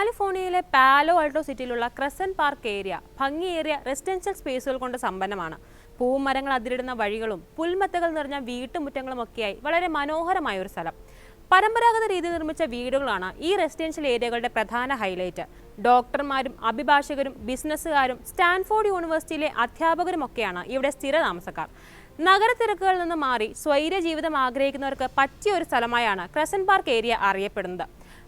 കാലിഫോർണിയയിലെ Palo Alto സിറ്റിയിലുള്ള Crescent Park area ഭംഗിയേറിയ റെസിഡൻഷ്യൽ സ്പേസുകൾ കൊണ്ട് സമ്പന്നമാണ്. പൂമരങ്ങൾ അതിരിടുന്ന വഴികളും പുൽമത്തകൾ നിറഞ്ഞ വീട്ടുമുറ്റങ്ങളും ഒക്കെയായി വളരെ മനോഹരമായ ഒരു സ്ഥലം. പരമ്പരാഗത രീതിയിൽ നിർമ്മിച്ച വീടുകളാണ് ഈ റെസിഡൻഷ്യൽ ഏരിയകളുടെ പ്രധാന ഹൈലൈറ്റ്. ഡോക്ടർമാരും അഭിഭാഷകരും ബിസിനസ്സുകാരും സ്റ്റാൻഫോർഡ് യൂണിവേഴ്സിറ്റിയിലെ അധ്യാപകരുമൊക്കെയാണ് ഇവിടെ സ്ഥിര താമസക്കാർ. നഗരത്തിരക്കുകളിൽ നിന്ന് മാറി സ്വൈര്യ ജീവിതം ആഗ്രഹിക്കുന്നവർക്ക് പറ്റിയ ഒരു സ്ഥലമായാണ് ക്രസന്റ് പാർക്ക് ഏരിയ അറിയപ്പെടുന്നത്.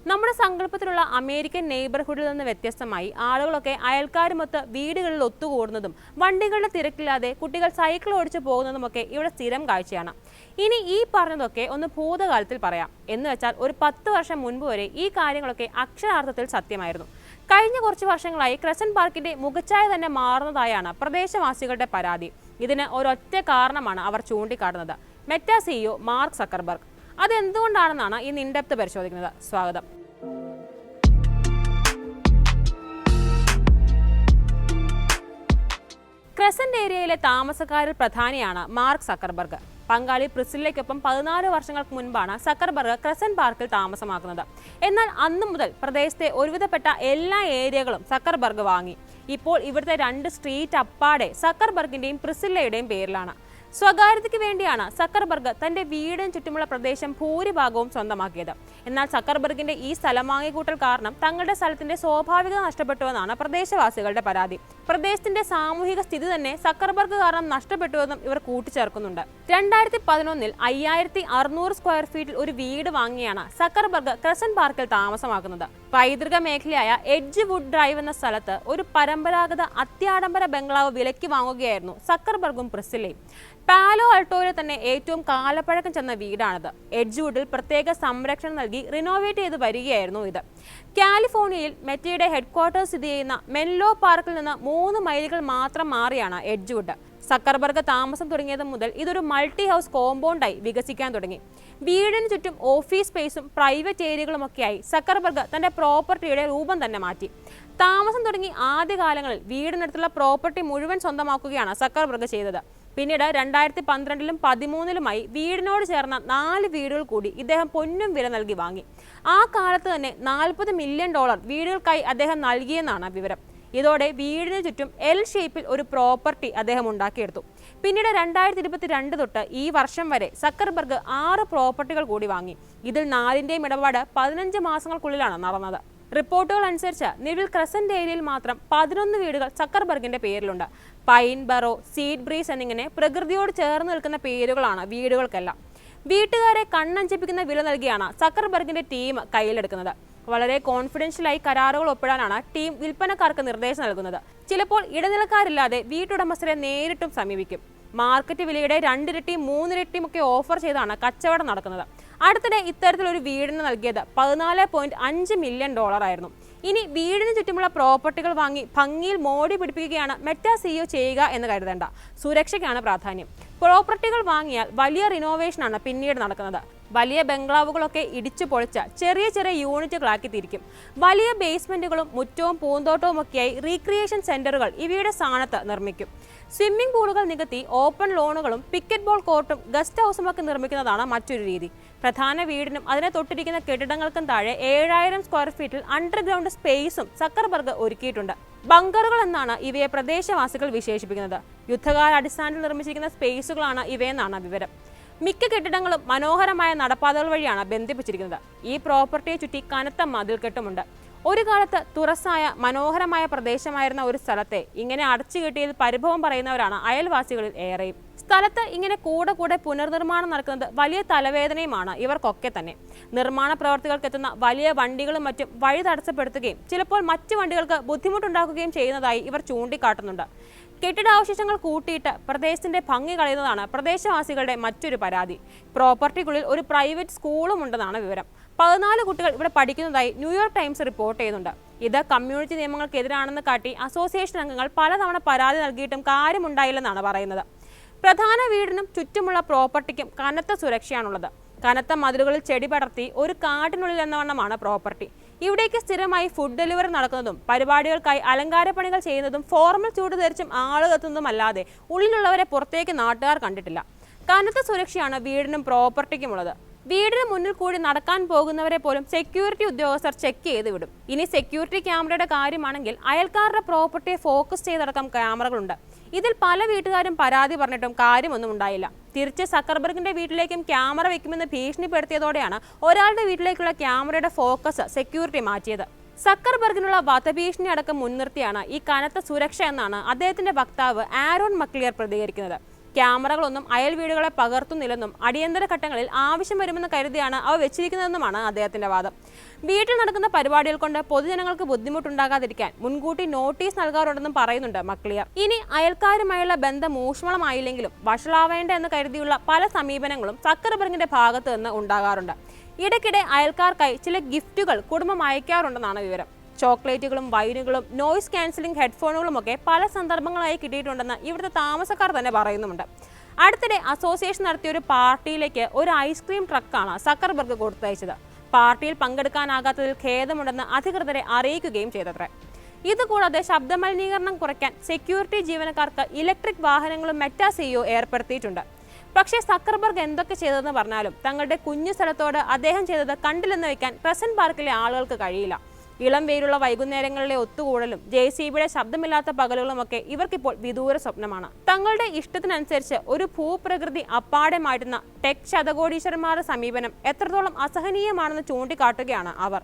നമ്മുടെ സങ്കല്പത്തിലുള്ള അമേരിക്കൻ നെയ്ബർഹുഡിൽ നിന്ന് വ്യത്യസ്തമായി ആളുകളൊക്കെ അയൽക്കാരുമൊത്ത് വീടുകളിൽ ഒത്തുകൂടുന്നതും വണ്ടികളുടെ തിരക്കില്ലാതെ കുട്ടികൾ സൈക്കിൾ ഓടിച്ചു പോകുന്നതുമൊക്കെ ഇവിടെ സ്ഥിരം കാഴ്ചയാണ്. ഇനി ഈ പറഞ്ഞതൊക്കെ ഒന്ന് ഭൂതകാലത്തിൽ പറയാം. എന്ന് വെച്ചാൽ ഒരു 10 വർഷം മുൻപ് വരെ ഈ കാര്യങ്ങളൊക്കെ അക്ഷരാർത്ഥത്തിൽ സത്യമായിരുന്നു. കഴിഞ്ഞ കുറച്ച് വർഷങ്ങളായി ക്രസന്റ് പാർക്കിന്റെ മുഖച്ഛായ തന്നെ മാറുന്നതായാണ് പ്രദേശവാസികളുടെ പരാതി. ഇതിന് ഒരൊറ്റ കാരണമാണ് അവർ ചൂണ്ടിക്കാട്ടുന്നത്: മെറ്റ സിഇഒ മാർക്ക് സക്കർബർഗ്. അതെന്തുകൊണ്ടാണെന്നാണ് ഇന്ന് ഇൻഡെപ്ത് പരിശോധിക്കുന്നത്. സ്വാഗതം. ക്രസന്റ് ഏരിയയിലെ താമസക്കാരിൽ പ്രധാനിയാണ് മാർക്ക് സക്കർബർഗ്. പങ്കാളി പ്രിസില്ലയ്ക്കൊപ്പം 14 വർഷങ്ങൾക്ക് മുൻപാണ് സക്കർബർഗ് ക്രസന്റ് പാർക്കിൽ താമസമാക്കുന്നത്. എന്നാൽ അന്നു മുതൽ പ്രദേശത്തെ ഒരുവിധപ്പെട്ട എല്ലാ ഏരിയകളും സക്കർബർഗ് വാങ്ങി. ഇപ്പോൾ ഇവിടുത്തെ 2 സ്ട്രീറ്റ് അപ്പാടെ സക്കർബർഗിന്റെയും പ്രിസില്ലയുടെയും പേരിലാണ്. സ്വകാര്യതയ്ക്ക് വേണ്ടിയാണ് സക്കർബർഗ് തന്റെ വീടിന് ചുറ്റുമുള്ള പ്രദേശം ഭൂരിഭാഗവും സ്വന്തമാക്കിയത്. എന്നാൽ സക്കർബർഗിന്റെ ഈ സ്ഥലം വാങ്ങിക്കൂട്ടൽ കാരണം തങ്ങളുടെ സ്ഥലത്തിന്റെ സ്വാഭാവികത നഷ്ടപ്പെട്ടുവെന്നാണ് പ്രദേശവാസികളുടെ പരാതി. പ്രദേശത്തിന്റെ സാമൂഹിക സ്ഥിതി തന്നെ സക്കർബർഗ് കാരണം നഷ്ടപ്പെട്ടുവെന്നും ഇവർ കൂട്ടിച്ചേർക്കുന്നുണ്ട്. 2011 5600 സ്ക്വയർ ഫീറ്റിൽ ഒരു വീട് വാങ്ങിയാണ് സക്കർബർഗ് ക്രസന്റ് പാർക്കിൽ താമസമാക്കുന്നത്. പൈതൃക മേഖലയായ എഡ്ജ് വുഡ് ഡ്രൈവ് എന്ന സ്ഥലത്ത് ഒരു പരമ്പരാഗത അത്യാഡംബര ബംഗ്ലാവ് വിലയ്ക്ക് വാങ്ങുകയായിരുന്നു സക്കർബർഗും പ്രിസില്ലയും. പാലോ ആൾട്ടോയിലെ തന്നെ ഏറ്റവും കാലപ്പഴക്കം ചെന്ന വീടാണിത്. എഡ്ജ് വുഡിൽ പ്രത്യേക സംരക്ഷണം നൽകി റിനോവേറ്റ് ചെയ്ത് വരികയായിരുന്നു ഇത്. കാലിഫോർണിയയിൽ മെറ്റയുടെ ഹെഡ്ക്വാർട്ടേഴ്സ് സ്ഥിതി ചെയ്യുന്ന മെൻലോ പാർക്കിൽ നിന്ന് 3 മൈലുകൾ മാത്രം മാറിയാണ് എഡ്ജ് വുഡ്. സക്കർബർഗ് താമസം തുടങ്ങിയത് മുതൽ ഇതൊരു മൾട്ടി ഹൗസ് കോമ്പൗണ്ടായി വികസിക്കാൻ തുടങ്ങി. വീടിന് ചുറ്റും ഓഫീസ് സ്പേസും പ്രൈവറ്റ് ഏരിയകളുമൊക്കെയായി സക്കർബർഗ് തന്റെ പ്രോപ്പർട്ടിയുടെ രൂപം തന്നെ മാറ്റി. താമസം തുടങ്ങി ആദ്യകാലങ്ങളിൽ വീടിനടുത്തുള്ള പ്രോപ്പർട്ടി മുഴുവൻ സ്വന്തമാക്കുകയാണ് സക്കർബർഗ് ചെയ്തത്. പിന്നീട് 2012-ലും 2013-ലുമായി വീടിനോട് ചേർന്ന 4 വീടുകൾ കൂടി ഇദ്ദേഹം പൊന്നും വില നൽകി വാങ്ങി. ആ കാലത്ത് തന്നെ $40 മില്യൺ വീടുകൾക്കായി അദ്ദേഹം നൽകിയെന്നാണ് വിവരം. ഇതോടെ വീടിന് ചുറ്റും എൽ ഷേപ്പിൽ ഒരു പ്രോപ്പർട്ടി അദ്ദേഹം ഉണ്ടാക്കിയെടുത്തു. പിന്നീട് 2022 തൊട്ട് ഈ വർഷം വരെ സക്കർബർഗ് 6 പ്രോപ്പർട്ടികൾ കൂടി വാങ്ങി. ഇതിൽ 4ന്റെയും ഇടപാട് 15 മാസങ്ങൾക്കുള്ളിലാണ് നടന്നത്. റിപ്പോർട്ടുകൾ അനുസരിച്ച് നിലവിൽ ക്രസന്റ് ഏരിയയിൽ മാത്രം 11 വീടുകൾ സക്കർബർഗിന്റെ പേരിലുണ്ട്. പൈൻ, ബറോ, സീഡ് ബ്രീസ് എന്നിങ്ങനെ പ്രകൃതിയോട് ചേർന്ന് നിൽക്കുന്ന പേരുകളാണ് വീടുകൾക്കെല്ലാം. വീട്ടുകാരെ കണ്ണഞ്ചിപ്പിക്കുന്ന വില നൽകിയാണ് സക്കർബർഗിന്റെ ടീം കയ്യിലെടുക്കുന്നത്. വളരെ കോൺഫിഡൻഷ്യലായി കരാറുകൾ ഒപ്പിടാനാണ് ടീം വിൽപ്പനക്കാർക്ക് നിർദ്ദേശം നൽകുന്നത്. ചിലപ്പോൾ ഇടനിലക്കാരില്ലാതെ വീട്ടുടമസ്ഥരെ നേരിട്ടും സമീപിക്കും. മാർക്കറ്റ് വിലയുടെ 2 ഇരട്ടിയും 3 ഇരട്ടിയും ഒക്കെ ഓഫർ ചെയ്താണ് കച്ചവടം നടക്കുന്നത്. അടുത്തിടെ ഇത്തരത്തിലൊരു വീടിന് നൽകിയത് $14.5 മില്യൺ ആയിരുന്നു. ഇനി വീടിന് ചുറ്റുമുള്ള പ്രോപ്പർട്ടികൾ വാങ്ങി ഭംഗിയിൽ മോടി പിടിപ്പിക്കുകയാണ് മെറ്റ സിഇഒ ചെയ്യുക എന്ന് കരുതേണ്ട. സുരക്ഷയ്ക്കാണ് പ്രാധാന്യം. പ്രോപ്പർട്ടികൾ വാങ്ങിയാൽ വലിയ റിനോവേഷനാണ് പിന്നീട് നടക്കുന്നത്. വലിയ ബംഗ്ലാവുകളൊക്കെ ഇടിച്ചു പൊളിച്ച് ചെറിയ ചെറിയ യൂണിറ്റുകളാക്കി തിരിക്കും. വലിയ ബേസ്മെന്റുകളും മുറ്റവും പൂന്തോട്ടവും ഒക്കെയായി റീക്രിയേഷൻ സെന്ററുകൾ ഇവയുടെ സ്ഥാനത്ത് നിർമ്മിക്കും. സ്വിമ്മിംഗ് പൂളുകൾ നികത്തി ഓപ്പൺ ലോണുകളും പിക്കറ്റ് ബോൾ കോർട്ടും ഗസ്റ്റ് ഹൗസും ഒക്കെ നിർമ്മിക്കുന്നതാണ് മറ്റൊരു രീതി. പ്രധാന വീടിനും അതിനെ തൊട്ടിരിക്കുന്ന കെട്ടിടങ്ങൾക്കും താഴെ 7000 സ്ക്വയർ ഫീറ്റിൽ അണ്ടർഗ്രൗണ്ട് സ്പേസും സക്കർബർഗ് ഒരുക്കിയിട്ടുണ്ട്. ബങ്കറുകൾ എന്നാണ് ഇവയെ പ്രദേശവാസികൾ വിശേഷിപ്പിക്കുന്നത്. യുദ്ധകാല അടിസ്ഥാനത്തിൽ നിർമ്മിച്ചിരിക്കുന്ന സ്പേസുകളാണ് ഇവയെന്നാണ് വിവരം. മിക്ക കെട്ടിടങ്ങളും മനോഹരമായ നടപ്പാതകൾ വഴിയാണ് ബന്ധിപ്പിച്ചിരിക്കുന്നത്. ഈ പ്രോപ്പർട്ടിയെ ചുറ്റി കനത്ത മതിൽക്കെട്ടുമുണ്ട്. ഒരു കാലത്ത് തുറസായ മനോഹരമായ പ്രദേശമായിരുന്ന ഒരു സ്ഥലത്തെ ഇങ്ങനെ അടച്ചുകെട്ടിയതിൽ പരിഭവം പറയുന്നവരാണ് അയൽവാസികളിൽ ഏറെയും. സ്ഥലത്ത് ഇങ്ങനെ കൂടെ പുനർനിർമ്മാണം നടക്കുന്നത് വലിയ തലവേദനയുമാണ് ഇവർക്കൊക്കെ തന്നെ. നിർമ്മാണ പ്രവർത്തികൾക്ക് എത്തുന്ന വലിയ വണ്ടികളും മറ്റും വഴി തടസ്സപ്പെടുത്തുകയും ചിലപ്പോൾ മറ്റു വണ്ടികൾക്ക് ബുദ്ധിമുട്ടുണ്ടാക്കുകയും ചെയ്യുന്നതായി ഇവർ ചൂണ്ടിക്കാട്ടുന്നുണ്ട്. കെട്ടിടാവശിഷ്ടങ്ങൾ കൂട്ടിയിട്ട് പ്രദേശത്തിന്റെ ഭംഗി കളയുന്നതാണ് പ്രദേശവാസികളുടെ മറ്റൊരു പരാതി. പ്രോപ്പർട്ടിക്കുള്ളിൽ ഒരു പ്രൈവറ്റ് സ്കൂളും ഉണ്ടെന്നാണ് വിവരം. 14 കുട്ടികൾ ഇവിടെ പഠിക്കുന്നതായി ന്യൂയോർക്ക് ടൈംസ് റിപ്പോർട്ട് ചെയ്യുന്നുണ്ട്. ഇത് കമ്മ്യൂണിറ്റി നിയമങ്ങൾക്കെതിരാണെന്ന് കാട്ടി അസോസിയേഷൻ അംഗങ്ങൾ പലതവണ പരാതി നൽകിയിട്ടും കാര്യമുണ്ടായില്ലെന്നാണ് പറയുന്നത്. പ്രധാന വീടിനും ചുറ്റുമുള്ള പ്രോപ്പർട്ടിക്കും കനത്ത സുരക്ഷയാണുള്ളത്. കനത്ത മതിലുകളിൽ ചെടി പടർത്തി ഒരു കാട്ടിനുള്ളിൽ എന്നവണ്ണമാണ് പ്രോപ്പർട്ടി. ഇവിടേക്ക് സ്ഥിരമായി ഫുഡ് ഡെലിവറി നടക്കുന്നതും പരിപാടികൾക്കായി അലങ്കാര പണികൾ ചെയ്യുന്നതും ഫോർമൽ ചൂട് ധരിച്ചും ആളുകളെത്തുന്നതുമല്ലാതെ ഉള്ളിലുള്ളവരെ പുറത്തേക്ക് നാട്ടുകാർ കണ്ടിട്ടില്ല. കനത്ത സുരക്ഷയാണ് വീടിനും പ്രോപ്പർട്ടിക്കുമുള്ളത്. വീടിന് മുന്നിൽ കൂടി നടക്കാൻ പോകുന്നവരെ പോലും സെക്യൂരിറ്റി ഉദ്യോഗസ്ഥർ ചെക്ക് ചെയ്ത് വിടും. ഇനി സെക്യൂരിറ്റി ക്യാമറയുടെ കാര്യമാണെങ്കിൽ അയൽക്കാരുടെ പ്രോപ്പർട്ടിയെ ഫോക്കസ് ചെയ്തടക്കം ക്യാമറകളുണ്ട്. ഇതിൽ പല വീട്ടുകാരും പരാതി പറഞ്ഞിട്ടും കാര്യമൊന്നും ഉണ്ടായില്ല. തിരിച്ച് സക്കർബർഗിന്റെ വീട്ടിലേക്കും ക്യാമറ വെക്കുമെന്ന് ഭീഷണിപ്പെടുത്തിയതോടെയാണ് ഒരാളുടെ വീട്ടിലേക്കുള്ള ക്യാമറയുടെ ഫോക്കസ് സെക്യൂരിറ്റി മാറ്റിയത്. സക്കർബർഗിനുള്ള വധഭീഷണി അടക്കം മുൻനിർത്തിയാണ് ഈ കനത്ത സുരക്ഷ എന്നാണ് അദ്ദേഹത്തിന്റെ വക്താവ് ആരോൺ മക്ലിയർ പ്രതികരിക്കുന്നത്. ക്യാമറകളൊന്നും അയൽ വീടുകളെ പകർത്തുന്നില്ലെന്നും അടിയന്തര ഘട്ടങ്ങളിൽ ആവശ്യം വരുമെന്ന് കരുതിയാണ് അവ വെച്ചിരിക്കുന്നതെന്നുമാണ് അദ്ദേഹത്തിന്റെ വാദം. വീട്ടിൽ നടക്കുന്ന പരിപാടികൾ കൊണ്ട് പൊതുജനങ്ങൾക്ക് ബുദ്ധിമുട്ടുണ്ടാകാതിരിക്കാൻ മുൻകൂട്ടി നോട്ടീസ് നൽകാറുണ്ടെന്നും പറയുന്നുണ്ട് മക്ലിയർ. ഇനി അയൽക്കാരുമായുള്ള ബന്ധം ഊഷ്മളമായില്ലെങ്കിലും വഷളാവേണ്ട എന്ന് കരുതിയുള്ള പല സമീപനങ്ങളും സക്കർബർഗിന്റെ ഭാഗത്ത് നിന്ന് ഉണ്ടാകാറുണ്ട്. ഇടയ്ക്കിടെ അയൽക്കാർക്കായി ചില ഗിഫ്റ്റുകൾ കുടുംബം അയക്കാറുണ്ടെന്നാണ് വിവരം. ചോക്ലേറ്റുകളും വൈനുകളും നോയിസ് ക്യാൻസലിംഗ് ഹെഡ്ഫോണുകളും ഒക്കെ പല സന്ദർഭങ്ങളായി കിട്ടിയിട്ടുണ്ടെന്ന് ഇവിടുത്തെ താമസക്കാർ തന്നെ പറയുന്നുമുണ്ട്. അടുത്തിടെ അസോസിയേഷൻ നടത്തിയ ഒരു പാർട്ടിയിലേക്ക് ഒരു ഐസ്ക്രീം ട്രക്കാണ് സക്കർബർഗ് കൊടുത്തയച്ചത്. പാർട്ടിയിൽ പങ്കെടുക്കാനാകാത്തതിൽ ഖേദമുണ്ടെന്ന് അധികൃതരെ അറിയിക്കുകയും ചെയ്തത്രേ. ഇതുകൂടാതെ ശബ്ദമലിനീകരണം കുറയ്ക്കാൻ സെക്യൂരിറ്റി ജീവനക്കാർക്ക് ഇലക്ട്രിക് വാഹനങ്ങളും മെറ്റാ സിഇഒ ഏർപ്പെടുത്തിയിട്ടുണ്ട്. പക്ഷേ സക്കർബർഗ് എന്തൊക്കെ ചെയ്തതെന്ന് പറഞ്ഞാലും തങ്ങളുടെ കുഞ്ഞു സ്ഥലത്തോട് അദ്ദേഹം ചെയ്തത് കണ്ടില്ലെന്ന് വെക്കാൻ ക്രസന്റ് പാർക്കിലെ ആളുകൾക്ക് കഴിയില്ല. ഇളം വെയിലുള്ള വൈകുന്നേരങ്ങളിലെ ഒത്തുകൂടലും JCBയുടെ ശബ്ദമില്ലാത്ത പകലുകളുമൊക്കെ ഇവർക്കിപ്പോൾ വിദൂര സ്വപ്നമാണ്. തങ്ങളുടെ ഇഷ്ടത്തിനനുസരിച്ച് ഒരു ഭൂപ്രകൃതി അപ്പാടെ മാറ്റുന്ന ടെക് ശതകോടീശ്വരന്മാരുടെ സമീപനം എത്രത്തോളം അസഹനീയമാണെന്ന് ചൂണ്ടിക്കാട്ടുകയാണ് അവർ.